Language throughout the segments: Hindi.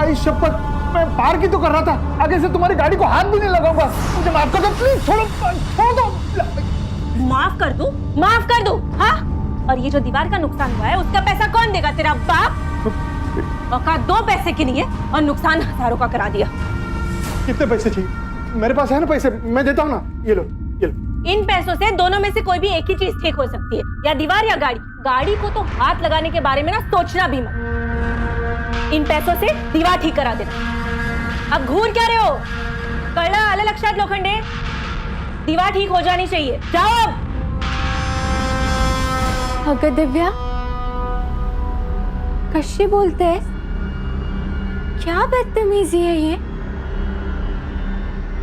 भाई शपथ, मैं पार की तो कर रहा था, आगे से तुम्हारी गाड़ी को हाथ भी नहीं लगाऊंगा। मुझे माफ कर दो प्लीज, छोड़ दो। माफ कर दूं? माफ कर दूं? हाँ? और ये जो दीवार का नुकसान हुआ है उसका पैसा कौन देगा? तेरा बाप? औकात 2 पैसे की नहीं है और नुकसान हजारों का करा दिया। कितने पैसे चाहिए? मेरे पास है ना पैसे, मैं देता हूँ ना। ये लो, ये लो। इन पैसों से दोनों में से कोई भी एक ही चीज ठीक हो सकती है, या दीवार या गाड़ी। गाड़ी को तो हाथ लगाने के बारे में ना सोचना भी मत। इन पैसों से दीवार ठीक करा देना। अब घूर क्या रहे हो? कळलं आलं लक्षात लोखंडे? दीवार ठीक हो जानी चाहिए। जाओ अब। अगं दिव्या, कशी बोलते? क्या बदतमीजी है ये?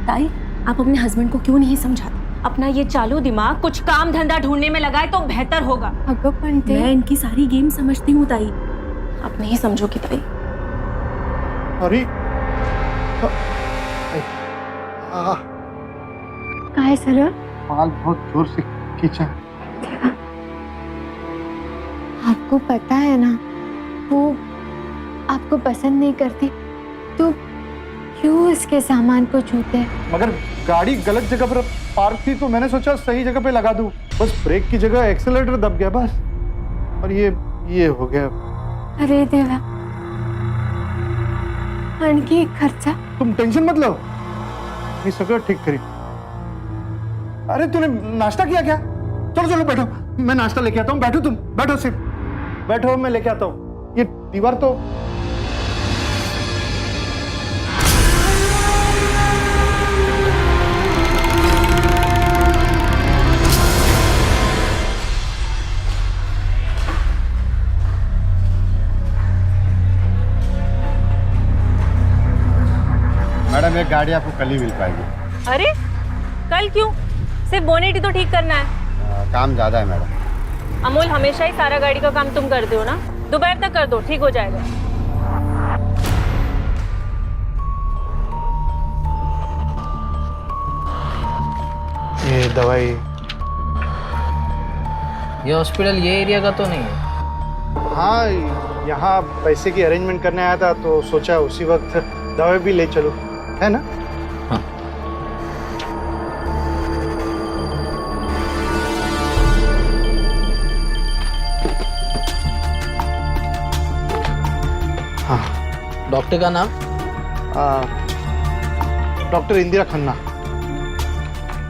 ताई, आप अपने हस्बैंड को क्यों नहीं समझाते? अपना ये चालू दिमाग कुछ काम धंधा ढूंढने में लगाए तो बेहतर होगा। अगं पण ते मैं इनकी सारी गेम समझती हूँ ताई, आप नहीं समझोगी ताई। अरे काय सरळ? माल बहुत जोर से खींचा। आपको पता है ना वो आपको पसंद नहीं करती, तो क्यों उसके सामान को छूते? मगर गाड़ी गलत जगह पर पार्क थी तो मैंने सोचा सही जगह पे लगा दूं। बस ब्रेक की जगह एक्सेलरेटर दब गया बस, और ये हो गया। अरे देवा, आणखी एक खर्चा? तुम टेंशन मत लो, मी सगळं ठीक करीन। अरे तूने नाश्ता किया क्या? चलो चलो बैठो, मैं नाश्ता लेके आता हूँ। बैठो, तुम बैठो, सिर्फ बैठो, मैं लेके आता हूँ। ये दीवार तो मैडम, एक गाड़ी आपको कल ही मिल पाएगी। अरे कल क्यों? सिर्फ बोनेट ही तो ठीक करना है। काम ज़्यादा है मैडम। अमोल, हमेशा ही सारा गाड़ी का काम तुम करते हो ना? दोपहर तक कर दो, ठीक हो जाएगा। ये दवाई। ये हॉस्पिटल ये एरिया का तो नहीं है? हाँ, यहाँ पैसे की अरेंजमेंट करने आया था तो सोचा उसी वक्त दवाई भी ले चलो, है ना? हाँ। हाँ। डॉक्टर का नाम? डॉक्टर इंदिरा खन्ना।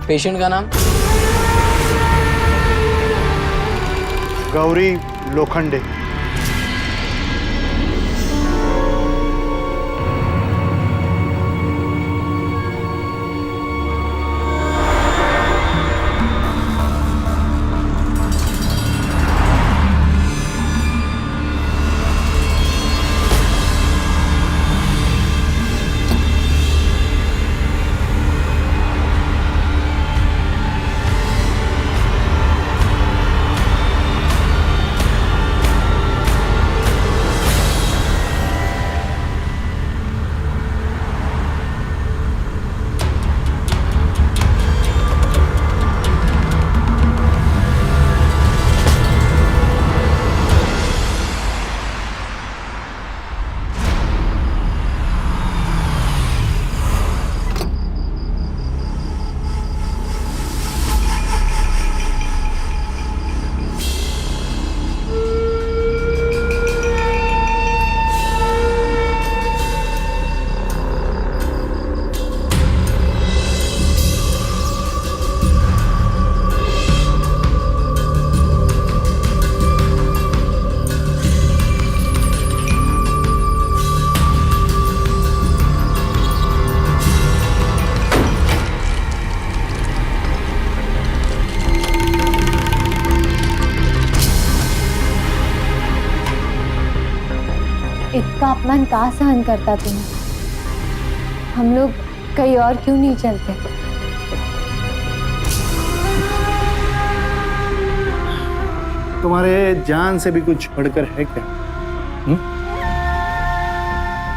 पेशेंट का नाम? गौरी लोखंडे। इतना अपमान कहाँ सहन करता तुम? हम लोग कहीं और क्यों नहीं चलते? तुम्हारे जान से भी कुछ बढ़कर है क्या?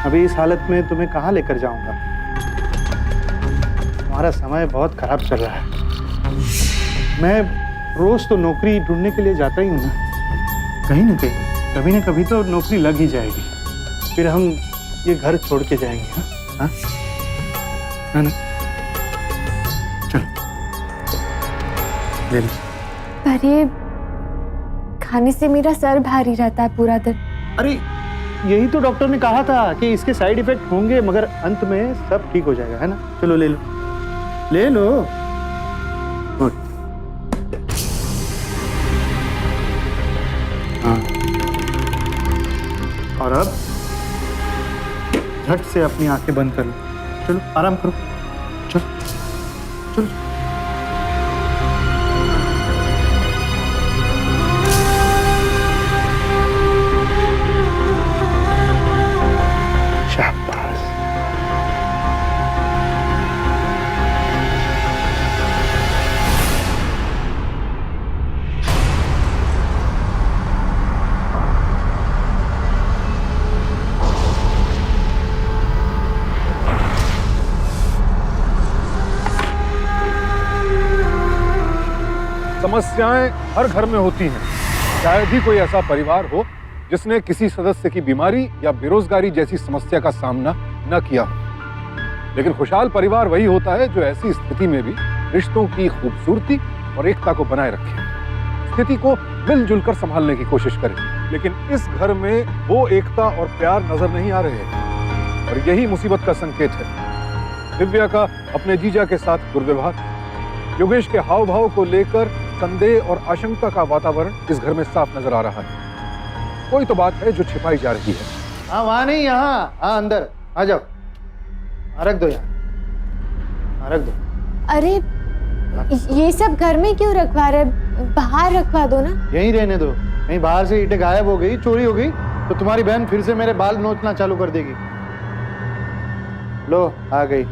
अभी इस हालत में तुम्हें कहाँ लेकर जाऊंगा? तुम्हारा समय बहुत खराब चल रहा है। मैं रोज तो नौकरी ढूंढने के लिए जाता ही हूँ ना कहीं, कभी ना कभी तो नौकरी लग ही जाएगी। फिर हम ये घर छोड़ के जाएंगे। हाँ हाँ है ना? चलो ले लो। पर ये खाने से मेरा सर भारी रहता है पूरा दिन। अरे यही तो डॉक्टर ने कहा था कि इसके साइड इफेक्ट होंगे, मगर अंत में सब ठीक हो जाएगा, है ना? चलो ले लो, ले लो। गुड। हाँ, और अब झट से अपनी आंखें बंद कर लो। चलो आराम करो, चलो चलो। शाबाश। समस्याएं हर घर में होती हैं। शायद ही कोई ऐसा परिवार हो जिसने किसी सदस्य की बीमारी या बेरोजगारी जैसी समस्या का सामना न किया हो। लेकिन खुशहाल परिवार वही होता है जो ऐसी स्थिति में भी रिश्तों की खूबसूरती और एकता को बनाए रखे, स्थिति को मिलजुल कर संभालने की कोशिश करे। लेकिन इस घर में वो एकता और प्यार नजर नहीं आ रहे हैं और यही मुसीबत का संकेत है। दिव्या का अपने जीजा के साथ दुर्व्यवहार, योगेश के हाव भाव को लेकर संदेह और आशंका का वातावरण इस घर में साफ नजर आ रहा है। कोई तो बात है जो छिपाई जा रही है। हाँ वहां नहीं, यहाँ। हाँ अंदर आ जाओ। हाँ, रख दो यहाँ, हाँ, रख दो। अरे ये सब घर में क्यों रखवा रहे? बाहर रखवा दो ना। यहीं रहने दो। कहीं बाहर से ईंटें गायब हो गई, चोरी हो गई तो तुम्हारी बहन फिर से मेरे बाल नोचना चालू कर देगी। लो आ गई।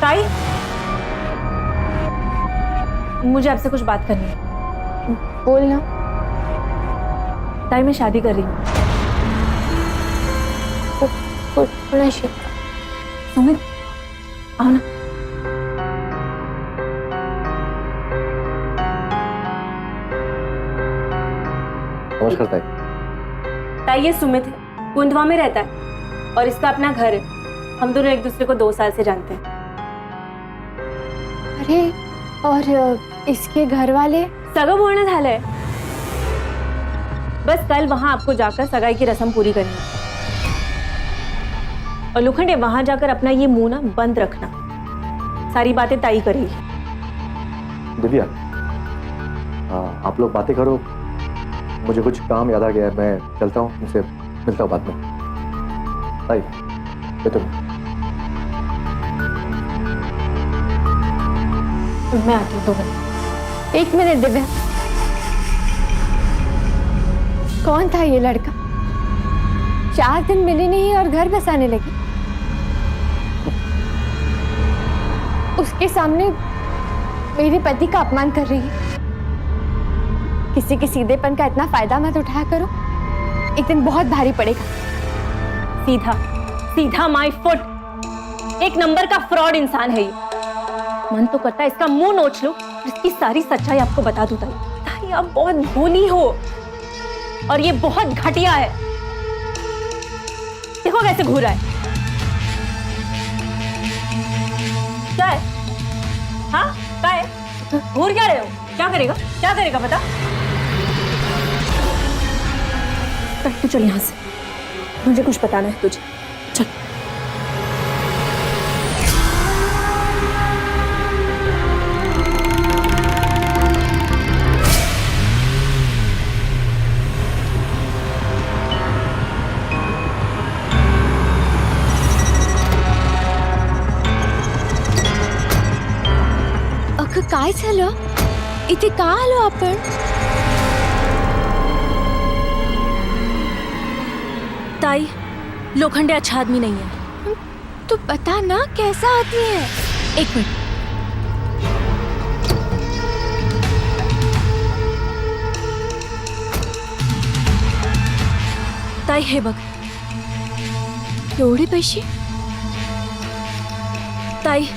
ताई, मुझे आपसे कुछ बात करनी है। बोलना। ताई मैं शादी कर रही हूँ। सुमित आओ ना। नमस्कार ताई। ताई ये सुमित है, कुंदवा में रहता है और इसका अपना घर है। हम दोनों एक दूसरे को 2 साल से जानते हैं। अरे और इसके घर वाले? सगं बोलणं झालंय। बस कल वहां आपको जाकर सगाई की रस्म पूरी करनी है। और लोखंडे वहां जाकर अपना ये मुंह ना बंद रखना। सारी बातें ताई करेगी। दिव्या, आप लोग बातें करो, मुझे कुछ काम याद आ गया है, मैं चलता हूँ, उनसे मिलता हूँ बाद में। ताई, ये तुम। मैं आती हूँ 2 मिनट। 1 मिनट दिव्या, कौन था ये लड़का? 4 दिन मिले नहीं और घर बसाने लगी। उसके सामने मेरे पति का अपमान कर रही है। किसी के सीधेपन का इतना फायदा मत उठाया करो, एक दिन बहुत भारी पड़ेगा। सीधा सीधा माय फुट। एक नंबर का फ्रॉड इंसान है ये। मन तो करता है इसका मुंह नोच लो, इसकी सारी सच्चाई आपको बता दूं। ताई आप बहुत भोली हो और ये बहुत घटिया है। देखो कैसे घूर रहा है। क्या है? हाँ क्या है? घूर क्या रहे हो? क्या करेगा? क्या करेगा पता? तू चल यहां से, मुझे कुछ बताना है तुझे। चल। काय झालं? इथे का आलो आपण? ताई, लोखंडे अच्छा आदमी नहीं है। तो बता ना कैसा आदमी है? 1 मिनट। ताई हे बघ, एवढे पैसे? ताई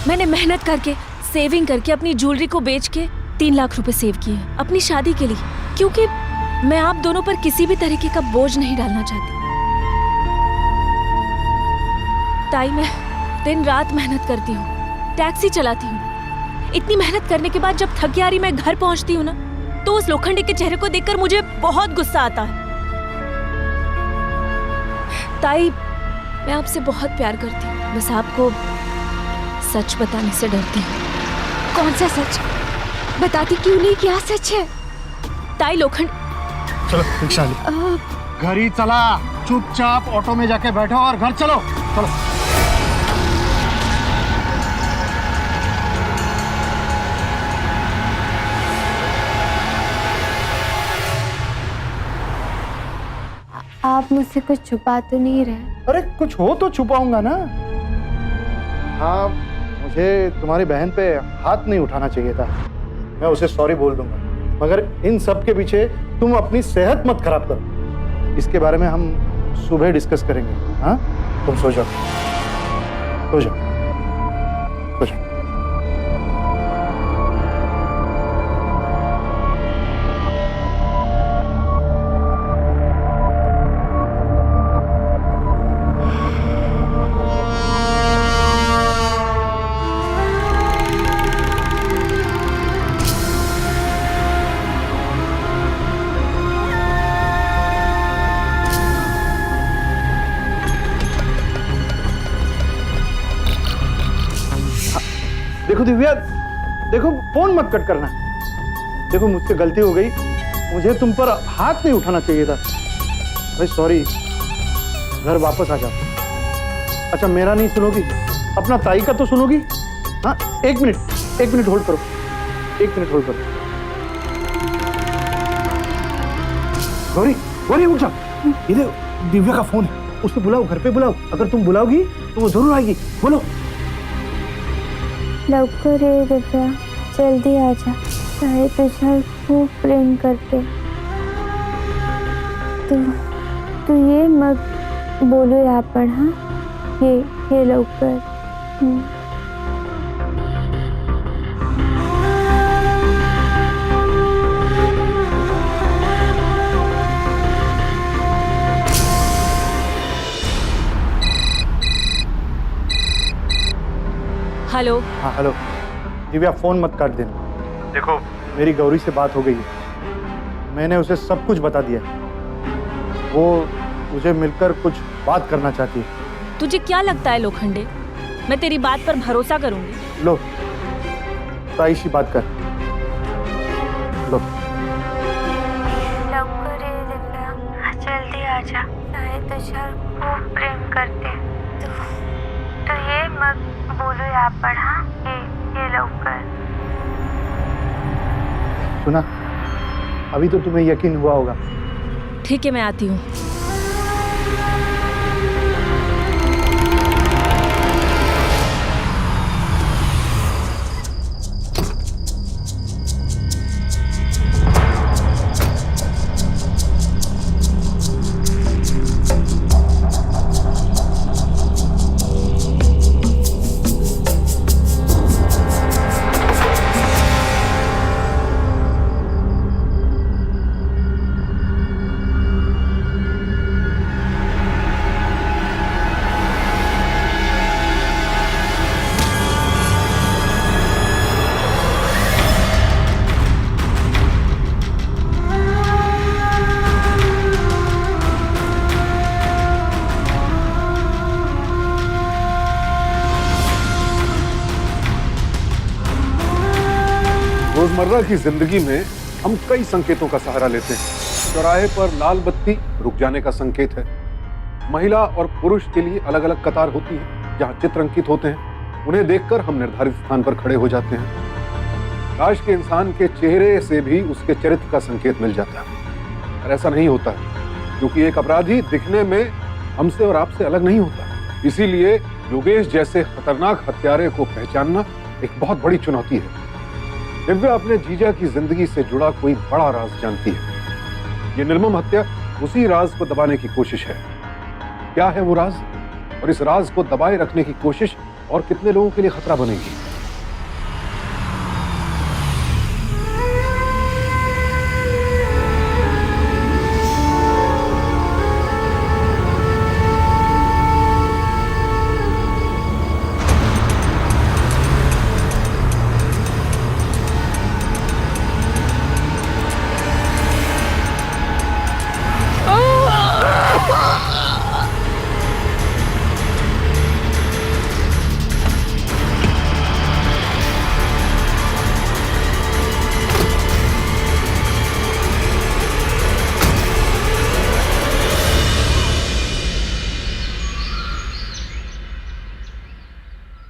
मैंने मेहनत करके सेविंग करके अपनी ज्वेलरी को बेच के 3 लाख रुपए सेव किए अपनी शादी के लिए, क्योंकि मैं आप दोनों पर किसी भी तरीके का बोझ नहीं डालना चाहती। ताई मैं दिन रात मेहनत करती हूँ, टैक्सी चलाती हूँ। इतनी मेहनत करने के बाद जब थक के आ रही मैं घर पहुंचती हूँ ना, तो उस लोखंडे के चेहरे को देखकर मुझे बहुत गुस्सा आता है। ताई मैं आपसे बहुत प्यार करती हूँ, बस आपको सच बताने से डरती हूँ। कौन सा सच? बताती क्यों नहीं, क्या सच है? ताई लोखंड चलो रिक्शा ले, घर ही चला, चुपचाप ऑटो में जाके बैठो और घर चलो। चलो आप मुझसे कुछ छुपा तो नहीं रहे? अरे कुछ हो तो छुपाऊंगा ना। हाँ, मुझे तुम्हारी बहन पे हाथ नहीं उठाना चाहिए था, मैं उसे सॉरी बोल दूंगा, मगर इन सब के पीछे तुम अपनी सेहत मत खराब करो। इसके बारे में हम सुबह डिस्कस करेंगे। हाँ, तुम सो जाओ, सो जाओ, सो जाओ। देखो दिव्या, देखो फोन मत कट करना। देखो मुझसे गलती हो गई, मुझे तुम पर हाथ नहीं उठाना चाहिए था भाई, सॉरी। घर वापस आ जाओ। अच्छा मेरा नहीं सुनोगी, अपना ताई का तो सुनोगी? हाँ, एक मिनट होल्ड करो, एक मिनट होल्ड करो। गौरी, गौरी उठ जाओ, ये दिव्या का फोन है, उसको बुलाओ, घर पे बुलाओ। अगर तुम बुलाओगी तो वो जरूर आएगी। बोलो। लवकर ये दिव्या, जल्दी आजा, ताई तुझ्या खूप प्रेम करते। तू ये मग बोलूया आपण। हाँ, ये लवकर। हेलो। हाँ हेलो दिव्या, फोन मत काट देना। देखो मेरी गौरी से बात हो गई है, मैंने उसे सब कुछ बता दिया। वो मुझे मिलकर कुछ बात करना चाहती है। तुझे क्या लगता है लोखंडे, मैं तेरी बात पर भरोसा करूंगी? लो ताई से बात कर लो। लवकर ये दिव्या, जल्दी आजा, ताई तुझ्या खूप प्रेम करते। तू ये मग बोलूया आपण। हाँ, ये लवकर। सुना, अभी तो तुम्हें यकीन हुआ होगा। ठीक है, मैं आती हूँ। रोजमर्रा की जिंदगी में हम कई संकेतों का सहारा लेते हैं। चौराहे पर लाल बत्ती रुक जाने का संकेत है। महिला और पुरुष के लिए अलग अलग कतार होती है जहां चित्र अंकित होते हैं, उन्हें देखकर हम निर्धारित स्थान पर खड़े हो जाते हैं। लाश के इंसान के चेहरे से भी उसके चरित्र का संकेत मिल जाता है। और ऐसा नहीं होता है क्योंकि एक अपराधी दिखने में हमसे और आपसे अलग नहीं होता। इसीलिए योगेश जैसे खतरनाक हत्यारे को पहचानना एक बहुत बड़ी चुनौती है। दिव्या अपने जीजा की जिंदगी से जुड़ा कोई बड़ा राज जानती है। ये निर्मम हत्या उसी राज को दबाने की कोशिश है। क्या है वो राज, और इस राज को दबाए रखने की कोशिश और कितने लोगों के लिए खतरा बनेगी?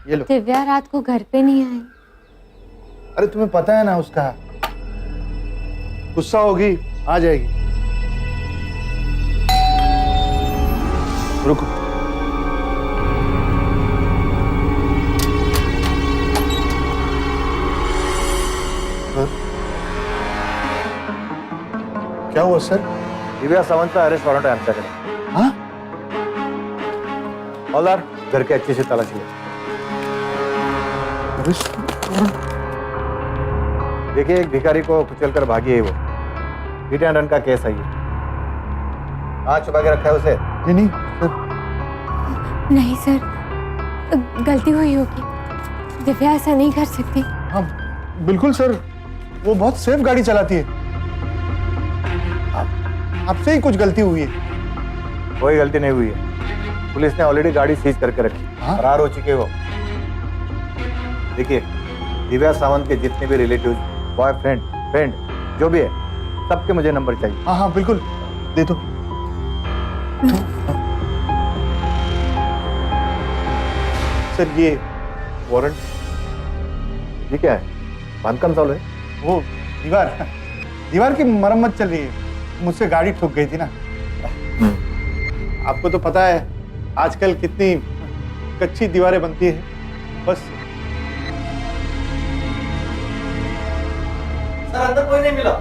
ये लो। दिव्या रात को घर पे नहीं आई। अरे तुम्हें पता है ना उसका, गुस्सा होगी आ जाएगी। रुको। क्या हुआ सर? दिव्या सावंत का अरेस्ट वारंट है आमच्याकडे। हाँ? हौलदार, घर के अच्छे से तलाशी लो। देखिए, एक भिखारी को कुचलकर भागी है वो। हिट एंड रन का केस है ये। कहाँ छुपा के रखा है उसे? नहीं सर। नहीं सर, गलती हुई होगी। दिव्या ऐसा नहीं कर सकती। हाँ बिल्कुल सर, वो बहुत सेफ गाड़ी चलाती है। आपसे ही कुछ गलती हुई है। कोई गलती नहीं हुई है। पुलिस ने ऑलरेडी गाड़ी सीज करके रखी। हाँ? फरार हो चुके वो। देखिए, दिव्या सावंत के जितने भी रिलेटिव्स, बॉयफ्रेंड, फ्रेंड, जो भी है, सबके मुझे नंबर चाहिए। हाँ हाँ बिल्कुल, दे दो। सर ये वारंट। ये क्या है? बांधकाम चालू है? वो दीवार की मरम्मत चल रही है। मुझसे गाड़ी ठुक गई थी ना। आपको तो पता है आजकल कितनी कच्ची दीवारें बनती है। बस सर, अंदर कोई नहीं मिला।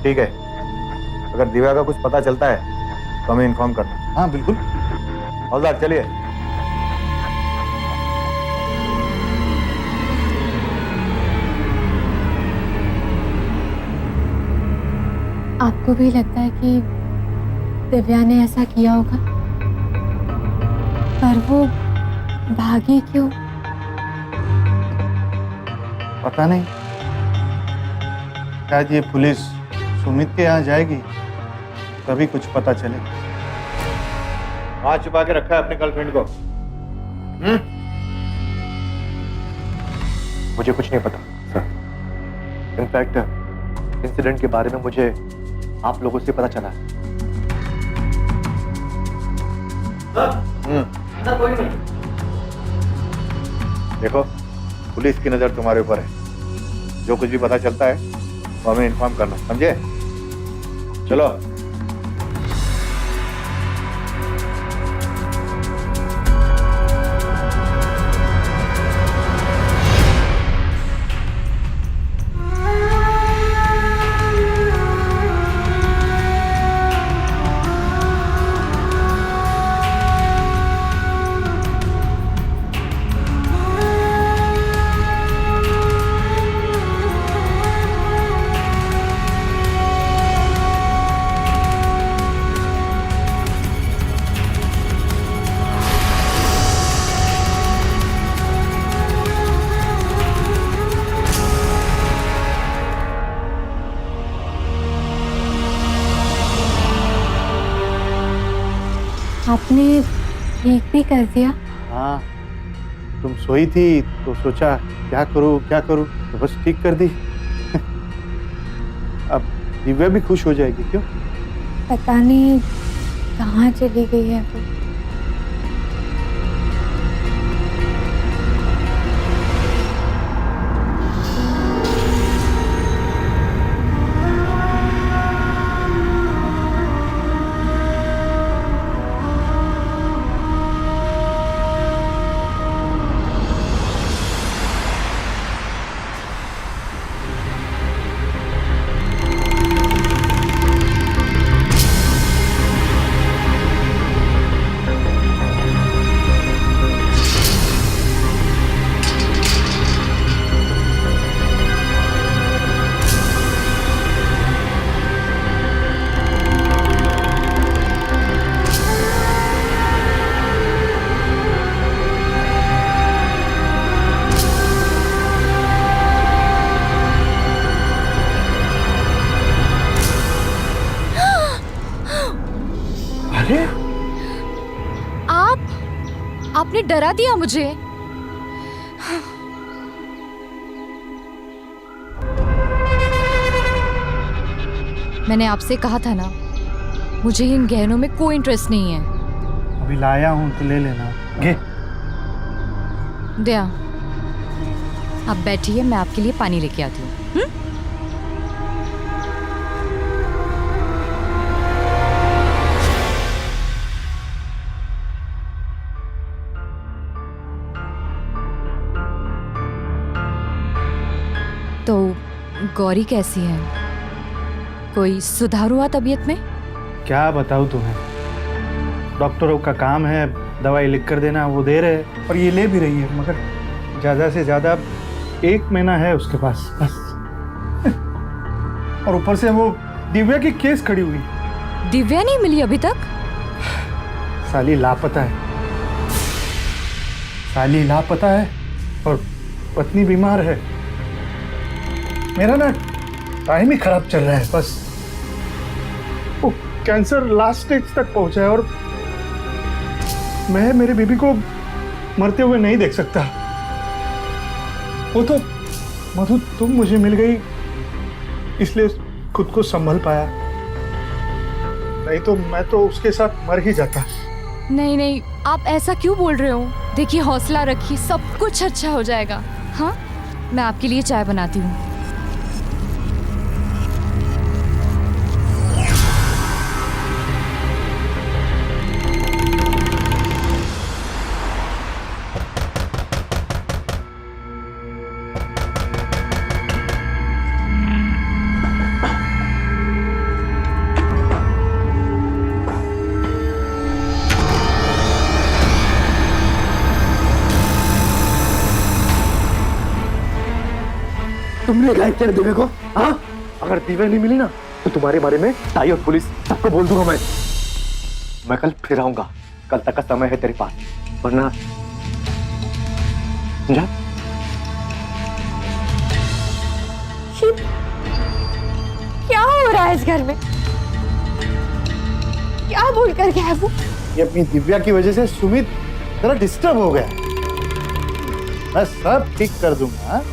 ठीक है, अगर दिव्या का कुछ पता चलता है तो हमें इन्फॉर्म करना। हाँ बिल्कुल। हौलदार चलिए। आपको भी लगता है कि दिव्या ने ऐसा किया होगा? पर वो भागी क्यों? पता नहीं, शायद ये पुलिस सुमित के यहाँ जाएगी तभी कुछ पता चले। वहां छुपा के रखा है अपने गर्लफ्रेंड को। मुझे कुछ नहीं पता सर। इनफैक्ट इंसिडेंट के बारे में मुझे आप लोगों से पता चला है। देखो, पुलिस की नजर तुम्हारे ऊपर है। जो कुछ भी पता चलता है तो हमें इन्फॉर्म करना, समझे? चलो। आपने ठीक भी कर दिया। हाँ, तुम सोई थी तो सोचा क्या करूं तो बस ठीक कर दी। अब दिव्या भी खुश हो जाएगी। क्यों? पता नहीं कहाँ चली गई है वो। आपने डरा दिया मुझे। मैंने आपसे कहा था ना, मुझे इन गहनों में कोई इंटरेस्ट नहीं है। अभी लाया हूं तो ले लेना। घे। दया, आप बैठिए, मैं आपके लिए पानी लेके आती हूँ। तो गौरी कैसी है? कोई सुधार हुआ तबीयत में? क्या बताऊं तुम्हें, डॉक्टरों का काम है दवाई लिख कर देना, वो दे रहे हैं और ये ले भी रही है, मगर ज़्यादा से ज़्यादा 1 महीना है उसके पास बस। और ऊपर से वो दिव्या की केस खड़ी हुई। दिव्या नहीं मिली अभी तक? साली लापता है, साली लापता है और पत्नी बीमार है। मेरा ना टाइम ही खराब चल रहा है बस। वो कैंसर लास्ट स्टेज तक पहुंचा है और मैं मेरे बीबी को मरते हुए नहीं देख सकता। वो तो मधु तुम मुझे मिल गई इसलिए खुद को संभल पाया, नहीं तो मैं तो उसके साथ मर ही जाता। नहीं नहीं, आप ऐसा क्यों बोल रहे हो? देखिए, हौसला रखिए, सब कुछ अच्छा हो जाएगा। हाँ, मैं आपके लिए चाय बनाती हूँ। तुमने गायब किया दिव्या को? हाँ, अगर दिव्या नहीं मिली ना तो तुम्हारे बारे में ताई और पुलिस सबको बोल दूंगा। मैं कल फिर आऊंगा, कल तक का समय है तेरे पास, वरना जा। क्या हो रहा है इस घर में? क्या बोल कर गया है वो? ये अपनी दिव्या की वजह से सुमित जरा डिस्टर्ब हो गया। मैं सब ठीक कर दूंगा। हाँ?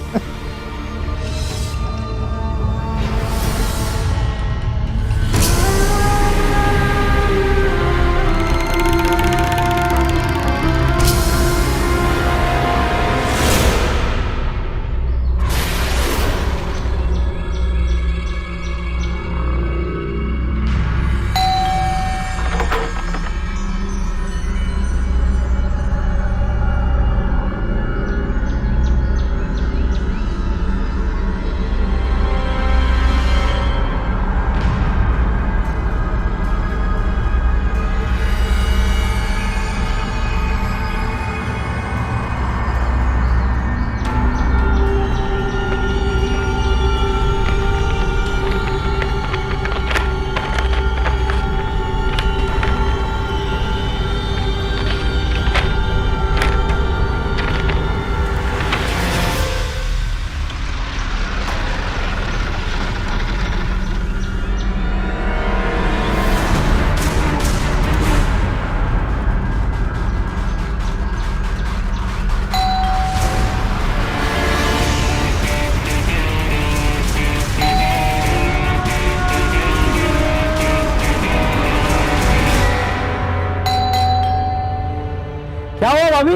क्या हुआ भाभी?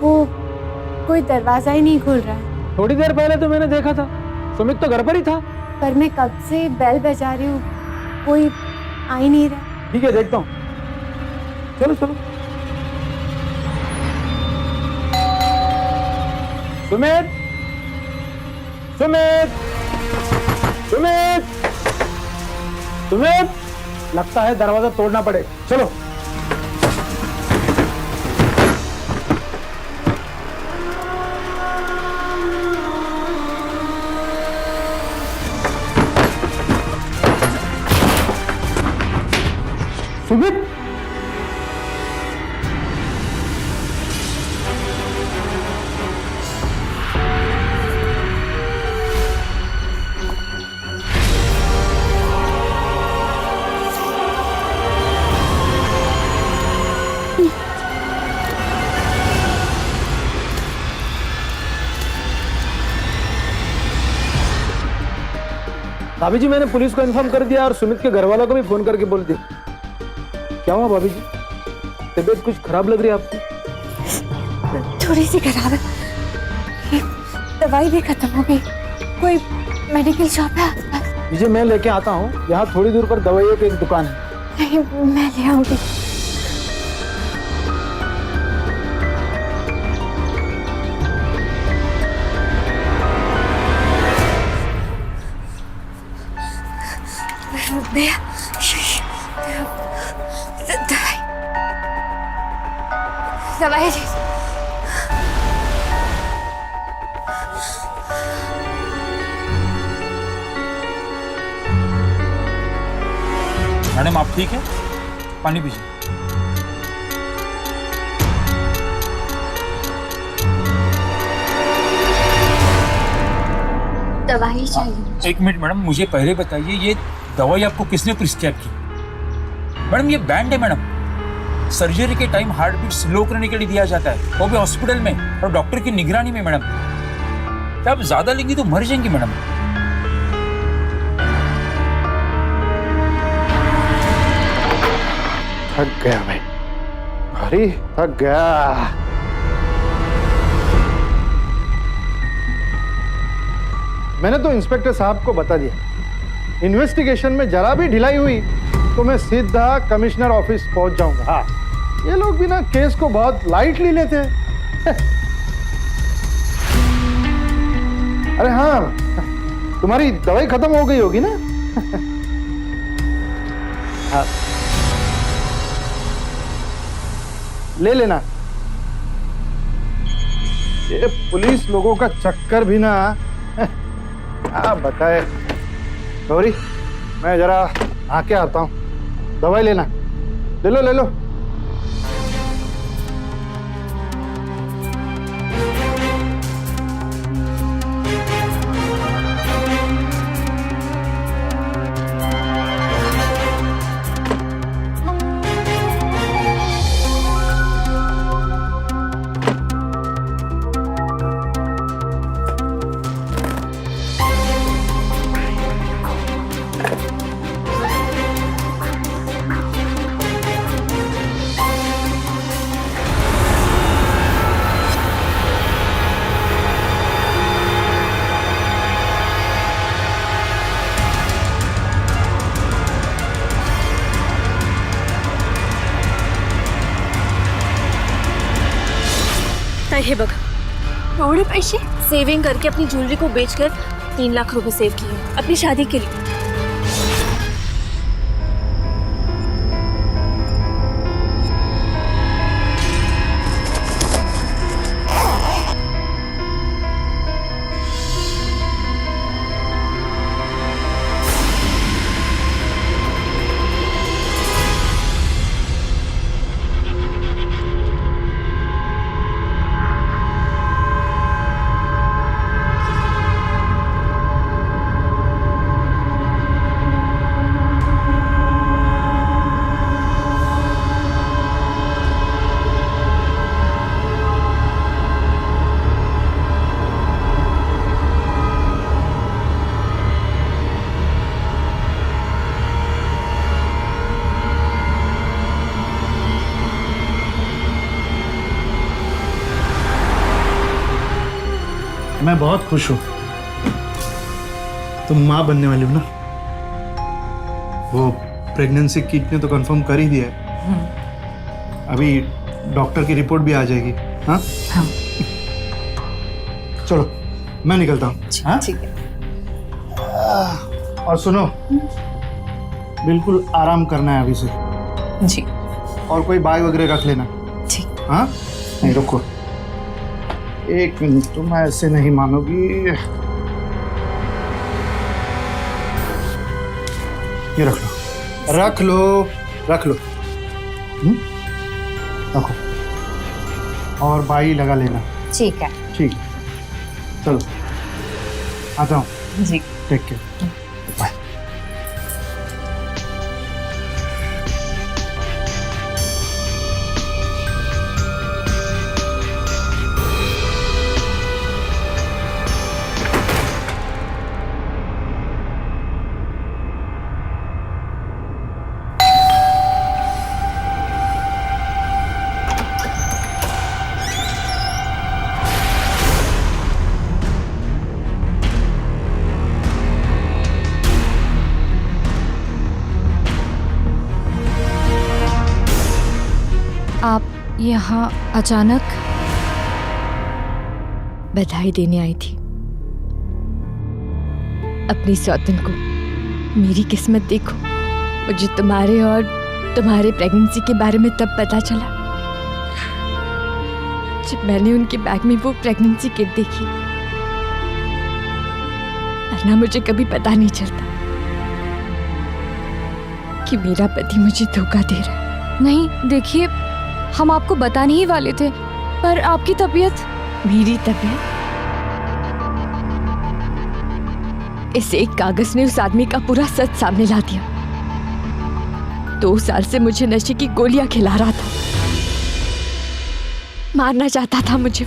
वो कोई दरवाजा ही नहीं खुल रहा है। थोड़ी देर पहले तो मैंने देखा था, सुमित तो घर पर ही था। पर मैं कब से बेल बजा रही हूँ, कोई आ ही नहीं रहा। ठीक है, देखता हूँ। चलो चलो। सुमित, सुमित, सुमित, सुमित, लगता है दरवाजा तोड़ना पड़े। चलो। सुमित, भाभी जी मैंने पुलिस को इन्फॉर्म कर दिया और सुमित के घर वालों को भी फोन करके बोल दिया। क्या हुआ भाभी जी, तबीयत कुछ खराब लग रही है आपकी? थोड़ी सी खराब है, ये दवाई भी खत्म हो गई। कोई मेडिकल शॉप है आसपास? विजय मैं लेके आता हूँ, यहाँ थोड़ी दूर पर दवाइयों की एक दुकान है। नहीं, मैं ले आऊंगी। भैया दवाई दवाई मैडम आप ठीक है? पानी पीजिए। दवाई चाहिए। एक मिनट मैडम, मुझे पहले बताइए ये दवाई आपको किसने प्रिस्क्राइब की? मैडम ये बैंड है मैडम, सर्जरी के टाइम हार्ट बीट स्लो करने के लिए दिया जाता है, वो भी हॉस्पिटल में और डॉक्टर की निगरानी में मैडम। क्या आप ज्यादा लेंगी तो मर जाएंगी मैडम। थक गया मैं, अरे थक गया। मैंने तो इंस्पेक्टर साहब को बता दिया, इन्वेस्टिगेशन में जरा भी ढिलाई हुई तो मैं सीधा कमिश्नर ऑफिस पहुंच जाऊंगा। हाँ, ये लोग भी ना केस को बहुत लाइटली लेते हैं। अरे हाँ, तुम्हारी दवाई खत्म हो गई होगी ना? हाँ, ले लेना। ये पुलिस लोगों का चक्कर भी ना, आप बताए। गौरी, मैं जरा आके आता हूँ, दवाई लेना। ले लो ले लो। हे बघा, थोड़े पैसे सेविंग करके अपनी ज्वेलरी को बेचकर 3 लाख रुपए सेव किए अपनी शादी के लिए। मैं बहुत खुश हूं, तुम माँ बनने वाली हो ना। वो प्रेगनेंसी किट ने तो कंफर्म कर ही दिया है। अभी डॉक्टर की रिपोर्ट भी आ जाएगी। हाँ हाँ। चलो मैं निकलता हूँ। हाँ? ठीक है। और सुनो, बिल्कुल आराम करना है अभी से। जी। और कोई बैग वगैरह रख लेना। ठीक। हाँ, नहीं रुको, एक मिनट, तुम ऐसे नहीं मानोगी। ये रख लो, रख लो, रख लो। रखो, और बाई लगा लेना। ठीक है। ठीक, चलो आता हूँ। जी। Take care, bye. यहाँ अचानक बधाई देने आई थी। अपनी सौतन को मेरी किस्मत देखो, मुझे तुम्हारे और तुम्हारे प्रेगनेंसी के बारे में तब पता चला जब मैंने उनके बैग में वो प्रेगनेंसी किट देखी। वरना मुझे कभी पता नहीं चलता कि मेरा पति मुझे धोखा दे रहा है। नहीं देखिए, हम आपको बताने ही वाले थे, पर आपकी तबीयत। मेरी तबीयत? इस एक कागज ने उस आदमी का पूरा सच सामने ला दिया। 2 साल से मुझे नशे की गोलियां खिला रहा था, मारना चाहता था मुझे।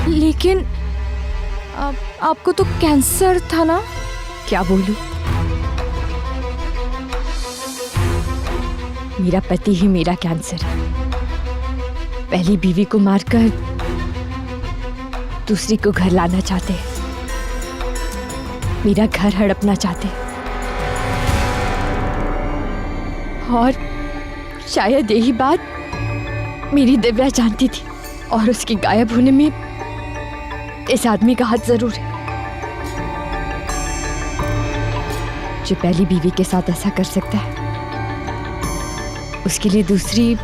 लेकिन आपको तो कैंसर था ना? क्या बोलूं? मेरा पति ही मेरा कैंसर है। पहली बीवी को मारकर दूसरी को घर लाना चाहते हैं, मेरा घर हड़पना चाहते हैं। और शायद यही बात मेरी दिव्या जानती थी, और उसके गायब होने में इस आदमी का हाथ जरूर है, जो पहली बीवी के साथ ऐसा कर सकता है, उसके लिए दूसरी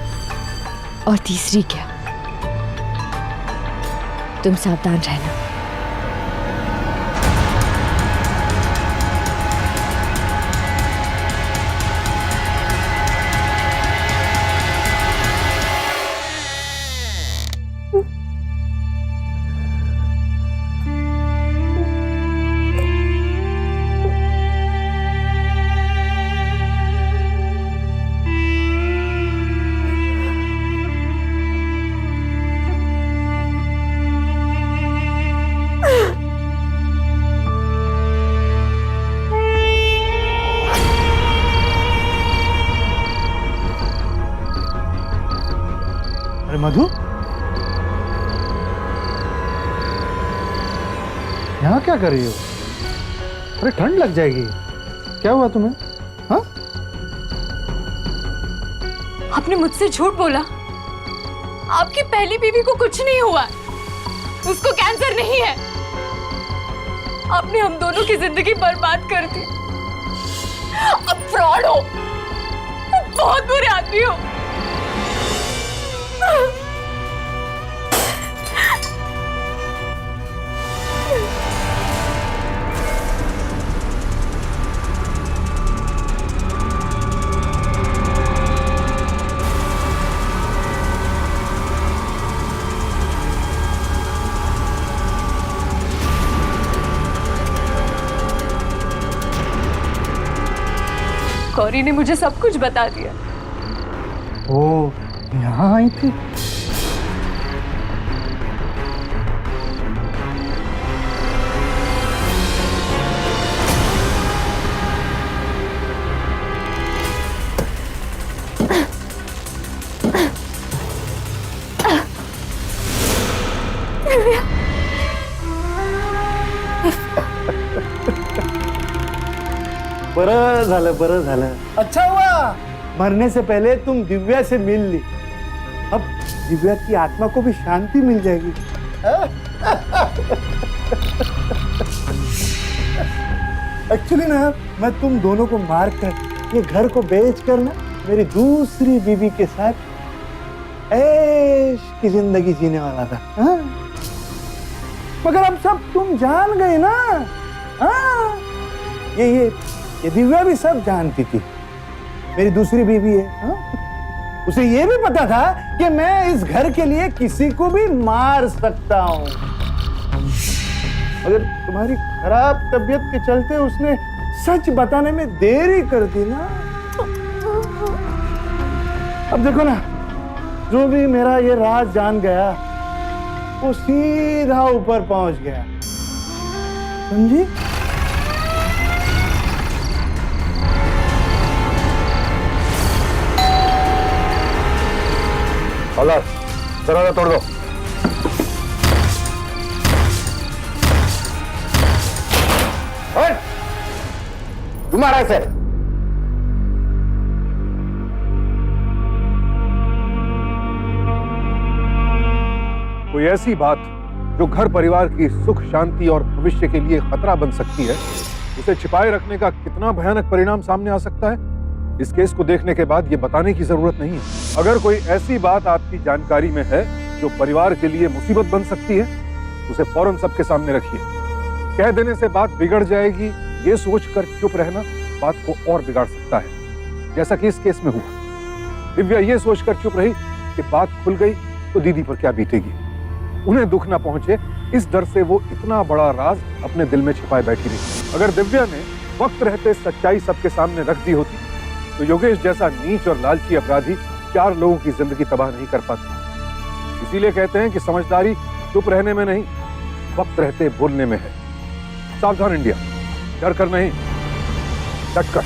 और तीसरी क्या? तुम सावधान रहना। अरे मधु, यहाँ क्या कर रही हो? अरे ठंड लग जाएगी। क्या हुआ तुम्हें? हाँ? आपने मुझसे झूठ बोला। आपकी पहली बीवी को कुछ नहीं हुआ, उसको कैंसर नहीं है। आपने हम दोनों की जिंदगी बर्बाद कर दी। आप फ्रॉड हो, बहुत बुरे आदमी हो। गौरी ने मुझे सब कुछ बता दिया। ओ, यहाँ आई थी? बरं झालं। अच्छा हुआ मरने से पहले तुम दिव्या से मिल ली। अब दिव्या की आत्मा को भी शांति मिल जाएगी। एक्चुअली ना, मैं तुम दोनों को मार कर ये घर को बेच कर ना मेरी दूसरी बीवी के साथ ऐश की जिंदगी जीने वाला था। हाँ? मगर अब सब तुम जान गए ना। हाँ? ये दिव्या भी सब जानती थी, मेरी दूसरी बीवी है। हाँ? उसे ये भी पता था कि मैं इस घर के लिए किसी को भी मार सकता हूं। मगर तुम्हारी खराब तबीयत के चलते उसने सच बताने में देरी कर दी ना। अब देखो ना, जो भी मेरा ये राज जान गया वो सीधा ऊपर पहुंच गया, समझी? हौलदार, दरवाजा तोड़ दो। तुम्हारा सर कोई ऐसी बात जो घर परिवार की सुख शांति और भविष्य के लिए खतरा बन सकती है, उसे छिपाए रखने का कितना भयानक परिणाम सामने आ सकता है, इस केस को देखने के बाद ये बताने की जरूरत नहीं है। अगर कोई ऐसी बात आपकी जानकारी में है जो परिवार के लिए मुसीबत बन सकती है, उसे फौरन सबके सामने रखिए। कह देने से बात बिगड़ जाएगी, ये सोचकर चुप रहना बात को और बिगाड़ सकता है, जैसा कि इस केस में हुआ। दिव्या ये सोचकर चुप रही कि बात खुल गई तो दीदी पर क्या बीतेगी, उन्हें दुख ना पहुंचे, इस डर से वो इतना बड़ा राज अपने दिल में छिपाए बैठी रही। अगर दिव्या ने वक्त रहते सच्चाई सबके सामने रख दी होती तो योगेश जैसा नीच और लालची अपराधी 4 लोगों की जिंदगी तबाह नहीं कर पाता। इसीलिए कहते हैं कि समझदारी चुप रहने में नहीं, वक्त रहते बोलने में है। सावधान इंडिया, डर कर नहीं, डट कर।